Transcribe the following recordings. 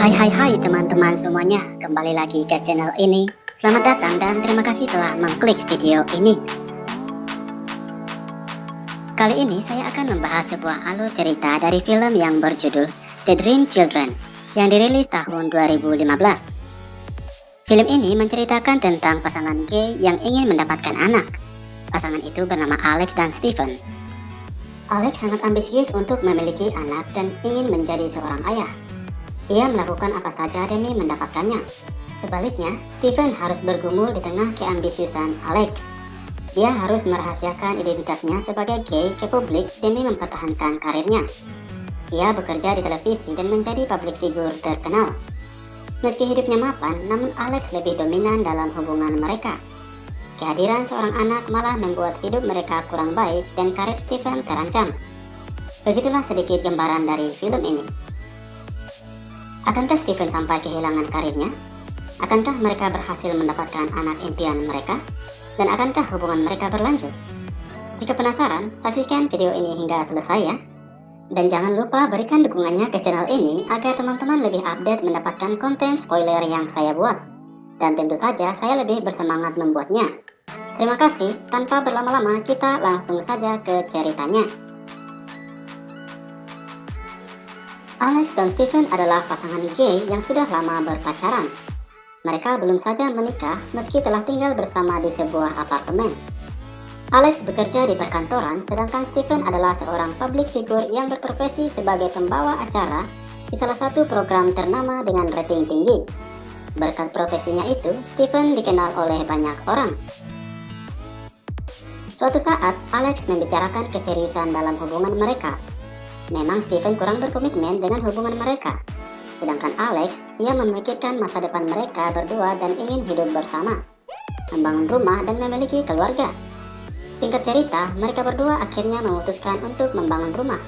Hai teman-teman semuanya, kembali lagi ke channel ini. Selamat datang dan terima kasih telah mengklik video ini. Kali ini saya akan membahas sebuah alur cerita dari film yang berjudul The Dream Children yang dirilis tahun 2015. Film ini menceritakan tentang pasangan gay yang ingin mendapatkan anak. Pasangan itu bernama Alex dan Stephen. Alex sangat ambisius untuk memiliki anak dan ingin menjadi seorang ayah. Ia melakukan apa saja demi mendapatkannya. Sebaliknya, Stephen harus bergumul di tengah keambisiusan Alex. Dia harus merahasiakan identitasnya sebagai gay ke publik demi mempertahankan karirnya. Ia bekerja di televisi dan menjadi public figure terkenal. Meski hidupnya mapan, namun Alex lebih dominan dalam hubungan mereka. Kehadiran seorang anak malah membuat hidup mereka kurang baik dan karir Stephen terancam. Begitulah sedikit gambaran dari film ini. Akankah Stephen sampai kehilangan karirnya? Akankah mereka berhasil mendapatkan anak impian mereka? Dan akankah hubungan mereka berlanjut? Jika penasaran, saksikan video ini hingga selesai ya. Dan jangan lupa berikan dukungannya ke channel ini agar teman-teman lebih update mendapatkan konten spoiler yang saya buat. Dan tentu saja saya lebih bersemangat membuatnya. Terima kasih, tanpa berlama-lama kita langsung saja ke ceritanya. Alex dan Stephen adalah pasangan gay yang sudah lama berpacaran. Mereka belum saja menikah meski telah tinggal bersama di sebuah apartemen. Alex bekerja di perkantoran, sedangkan Stephen adalah seorang public figure yang berprofesi sebagai pembawa acara di salah satu program ternama dengan rating tinggi. Berkat profesinya itu, Stephen dikenal oleh banyak orang. Suatu saat, Alex membicarakan keseriusan dalam hubungan mereka. Memang Stephen kurang berkomitmen dengan hubungan mereka. Sedangkan Alex, ia memikirkan masa depan mereka berdua dan ingin hidup bersama, membangun rumah dan memiliki keluarga. Singkat cerita, mereka berdua akhirnya memutuskan untuk membangun rumah.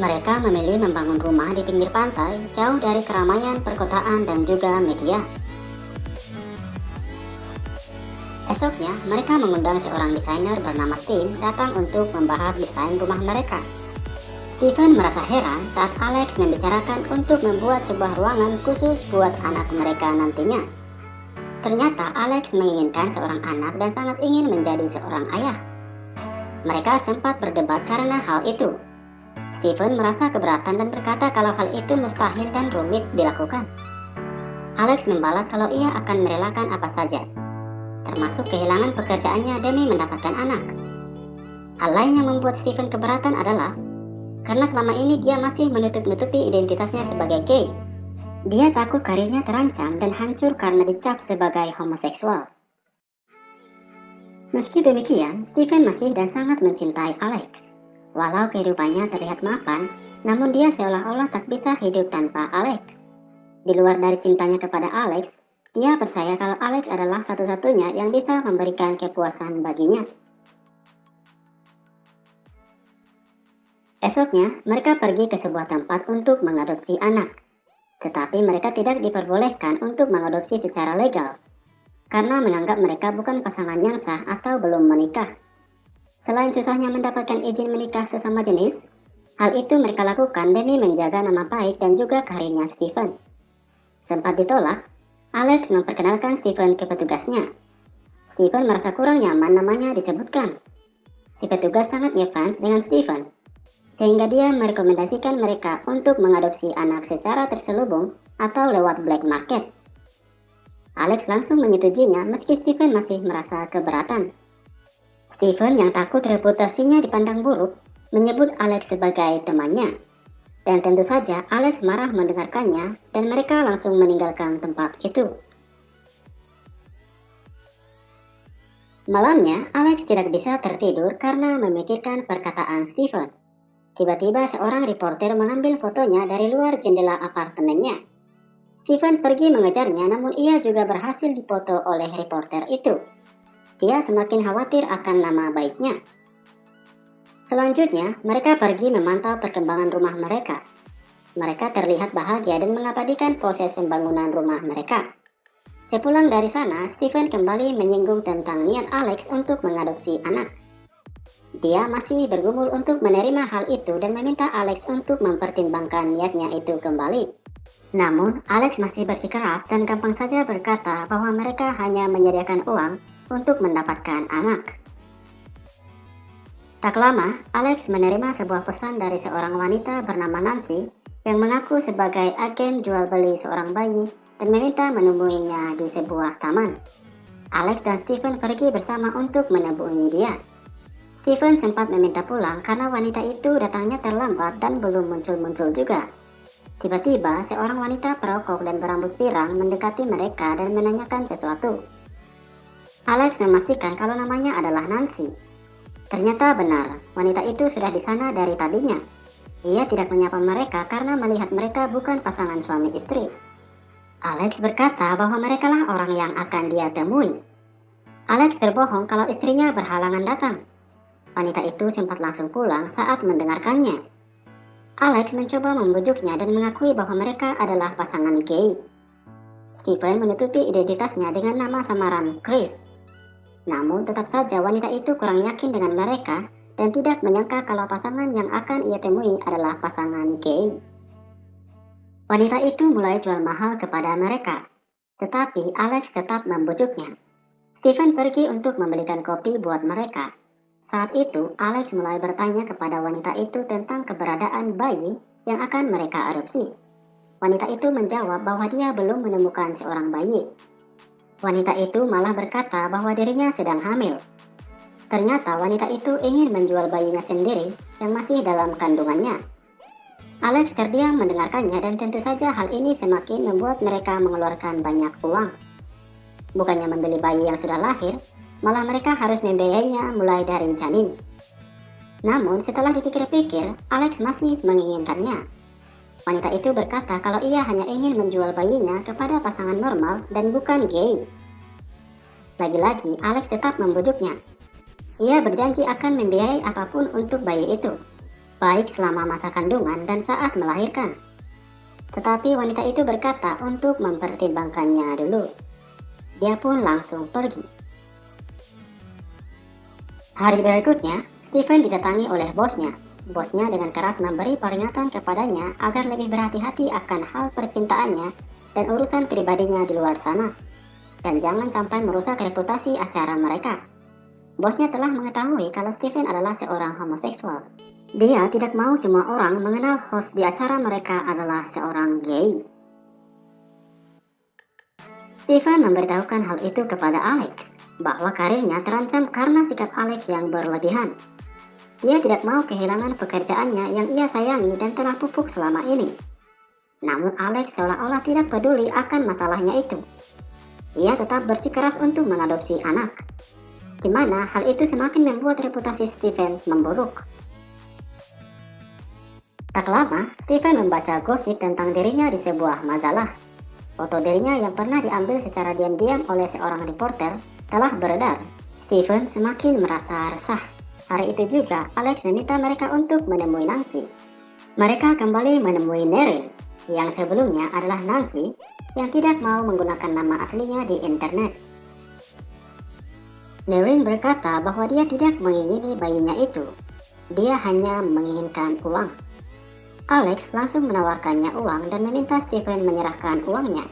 Mereka memilih membangun rumah di pinggir pantai, jauh dari keramaian perkotaan dan juga media. Esoknya, mereka mengundang seorang desainer bernama Tim datang untuk membahas desain rumah mereka. Stephen merasa heran saat Alex membicarakan untuk membuat sebuah ruangan khusus buat anak mereka nantinya. Ternyata Alex menginginkan seorang anak dan sangat ingin menjadi seorang ayah. Mereka sempat berdebat karena hal itu. Stephen merasa keberatan dan berkata kalau hal itu mustahil dan rumit dilakukan. Alex membalas kalau ia akan merelakan apa saja, termasuk kehilangan pekerjaannya demi mendapatkan anak. Hal lain yang membuat Stephen keberatan adalah karena selama ini dia masih menutup-nutupi identitasnya sebagai gay. Dia takut karirnya terancam dan hancur karena dicap sebagai homoseksual. Meski demikian, Stephen masih dan sangat mencintai Alex. Walau kehidupannya terlihat mapan, namun dia seolah-olah tak bisa hidup tanpa Alex. Di luar dari cintanya kepada Alex, dia percaya kalau Alex adalah satu-satunya yang bisa memberikan kepuasan baginya. Esoknya, mereka pergi ke sebuah tempat untuk mengadopsi anak. Tetapi mereka tidak diperbolehkan untuk mengadopsi secara legal, karena menganggap mereka bukan pasangan yang sah atau belum menikah. Selain susahnya mendapatkan izin menikah sesama jenis, hal itu mereka lakukan demi menjaga nama baik dan juga karirnya Stephen. Sempat ditolak, Alex memperkenalkan Stephen ke petugasnya. Stephen merasa kurang nyaman namanya disebutkan. Si petugas sangat ngefans dengan Stephen, sehingga dia merekomendasikan mereka untuk mengadopsi anak secara terselubung atau lewat black market. Alex langsung menyetujuinya meski Stephen masih merasa keberatan. Stephen yang takut reputasinya dipandang buruk menyebut Alex sebagai temannya. Dan tentu saja Alex marah mendengarkannya dan mereka langsung meninggalkan tempat itu. Malamnya, Alex tidak bisa tertidur karena memikirkan perkataan Stephen. Tiba-tiba seorang reporter mengambil fotonya dari luar jendela apartemennya. Stephen pergi mengejarnya, namun ia juga berhasil dipoto oleh reporter itu. Dia semakin khawatir akan nama baiknya. Selanjutnya, mereka pergi memantau perkembangan rumah mereka. Mereka terlihat bahagia dan mengabadikan proses pembangunan rumah mereka. Sepulang dari sana, Stephen kembali menyinggung tentang niat Alex untuk mengadopsi anak. Dia masih bergumul untuk menerima hal itu dan meminta Alex untuk mempertimbangkan niatnya itu kembali. Namun, Alex masih bersikeras dan gampang saja berkata bahwa mereka hanya menyediakan uang untuk mendapatkan anak. Tak lama, Alex menerima sebuah pesan dari seorang wanita bernama Nancy yang mengaku sebagai agen jual beli seorang bayi dan meminta menemuinya di sebuah taman. Alex dan Stephen pergi bersama untuk menemui dia. Stephen sempat meminta pulang karena wanita itu datangnya terlambat dan belum muncul-muncul juga. Tiba-tiba, seorang wanita perokok dan berambut pirang mendekati mereka dan menanyakan sesuatu. Alex memastikan kalau namanya adalah Nancy. Ternyata benar, wanita itu sudah di sana dari tadinya. Ia tidak menyapa mereka karena melihat mereka bukan pasangan suami istri. Alex berkata bahwa merekalah orang yang akan dia temui. Alex berbohong kalau istrinya berhalangan datang. Wanita itu sempat langsung pulang saat mendengarkannya. Alex mencoba membujuknya dan mengakui bahwa mereka adalah pasangan gay. Stephen menutupi identitasnya dengan nama samaran Chris. Namun tetap saja wanita itu kurang yakin dengan mereka dan tidak menyangka kalau pasangan yang akan ia temui adalah pasangan gay. Wanita itu mulai jual mahal kepada mereka, tetapi Alex tetap membujuknya. Stephen pergi untuk membelikan kopi buat mereka. Saat itu, Alex mulai bertanya kepada wanita itu tentang keberadaan bayi yang akan mereka adopsi. Wanita itu menjawab bahwa dia belum menemukan seorang bayi. Wanita itu malah berkata bahwa dirinya sedang hamil. Ternyata wanita itu ingin menjual bayinya sendiri yang masih dalam kandungannya. Alex terdiam mendengarkannya dan tentu saja hal ini semakin membuat mereka mengeluarkan banyak uang. Bukannya membeli bayi yang sudah lahir, malah mereka harus membiayainya mulai dari janin. Namun setelah dipikir-pikir, Alex masih menginginkannya. Wanita itu berkata kalau ia hanya ingin menjual bayinya kepada pasangan normal dan bukan gay. Lagi-lagi, Alex tetap membujuknya. Ia berjanji akan membiayai apapun untuk bayi itu, baik selama masa kandungan dan saat melahirkan. Tetapi wanita itu berkata untuk mempertimbangkannya dulu. Dia pun langsung pergi. Hari berikutnya, Stephen didatangi oleh bosnya. Bosnya dengan keras memberi peringatan kepadanya agar lebih berhati-hati akan hal percintaannya dan urusan pribadinya di luar sana. Dan jangan sampai merusak reputasi acara mereka. Bosnya telah mengetahui kalau Stephen adalah seorang homoseksual. Dia tidak mau semua orang mengenal host di acara mereka adalah seorang gay. Stephen memberitahukan hal itu kepada Alex, bahwa karirnya terancam karena sikap Alex yang berlebihan. Dia tidak mau kehilangan pekerjaannya yang ia sayangi dan telah pupuk selama ini. Namun Alex seolah-olah tidak peduli akan masalahnya itu. Ia tetap bersikeras untuk mengadopsi anak. Di mana hal itu semakin membuat reputasi Stephen memburuk. Tak lama, Stephen membaca gosip tentang dirinya di sebuah majalah. Foto dirinya yang pernah diambil secara diam-diam oleh seorang reporter telah beredar. Stephen semakin merasa resah. Hari itu juga, Alex meminta mereka untuk menemui Nancy. Mereka kembali menemui Neryn, yang sebelumnya adalah Nancy, yang tidak mau menggunakan nama aslinya di internet. Neryn berkata bahwa dia tidak mengingini bayinya itu. Dia hanya menginginkan uang. Alex langsung menawarkannya uang dan meminta Stephen menyerahkan uangnya.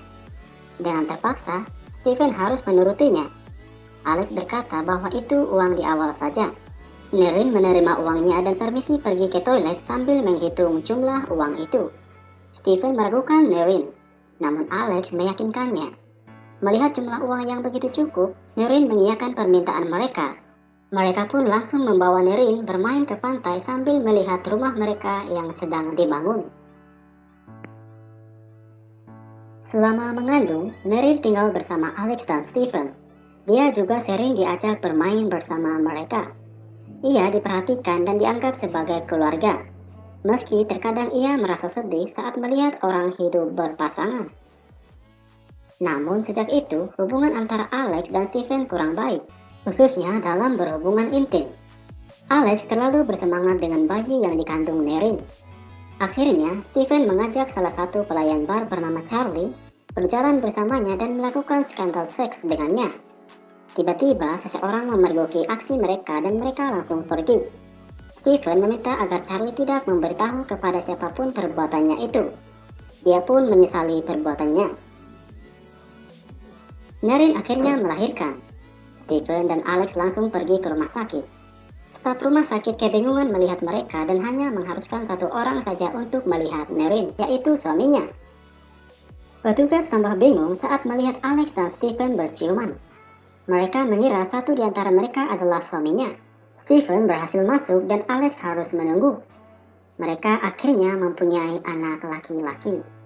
Dengan terpaksa, Stephen harus menurutinya. Alex berkata bahwa itu uang di awal saja. Neryn menerima uangnya dan permisi pergi ke toilet sambil menghitung jumlah uang itu. Stephen meragukan Neryn, namun Alex meyakinkannya. Melihat jumlah uang yang begitu cukup, Neryn mengiyakan permintaan mereka. Mereka pun langsung membawa Neryn bermain ke pantai sambil melihat rumah mereka yang sedang dibangun. Selama mengandung, Neryn tinggal bersama Alex dan Stephen. Dia juga sering diajak bermain bersama mereka. Ia diperhatikan dan dianggap sebagai keluarga. Meski terkadang ia merasa sedih saat melihat orang hidup berpasangan. Namun sejak itu, hubungan antara Alex dan Stephen kurang baik, khususnya dalam berhubungan intim. Alex terlalu bersemangat dengan bayi yang dikandung Neryn. Akhirnya, Stephen mengajak salah satu pelayan bar bernama Charlie berjalan bersamanya dan melakukan skandal seks dengannya. Tiba-tiba, seseorang memergoki aksi mereka dan mereka langsung pergi. Stephen meminta agar Charlie tidak memberitahu kepada siapapun perbuatannya itu. Dia pun menyesali perbuatannya. Nerin akhirnya melahirkan. Stephen dan Alex langsung pergi ke rumah sakit. Staf rumah sakit kebingungan melihat mereka dan hanya mengharuskan satu orang saja untuk melihat Nerin, yaitu suaminya. Petugas tambah bingung saat melihat Alex dan Stephen berciuman. Mereka mengira satu di antara mereka adalah suaminya. Stephen berhasil masuk dan Alex harus menunggu. Mereka akhirnya mempunyai anak laki-laki.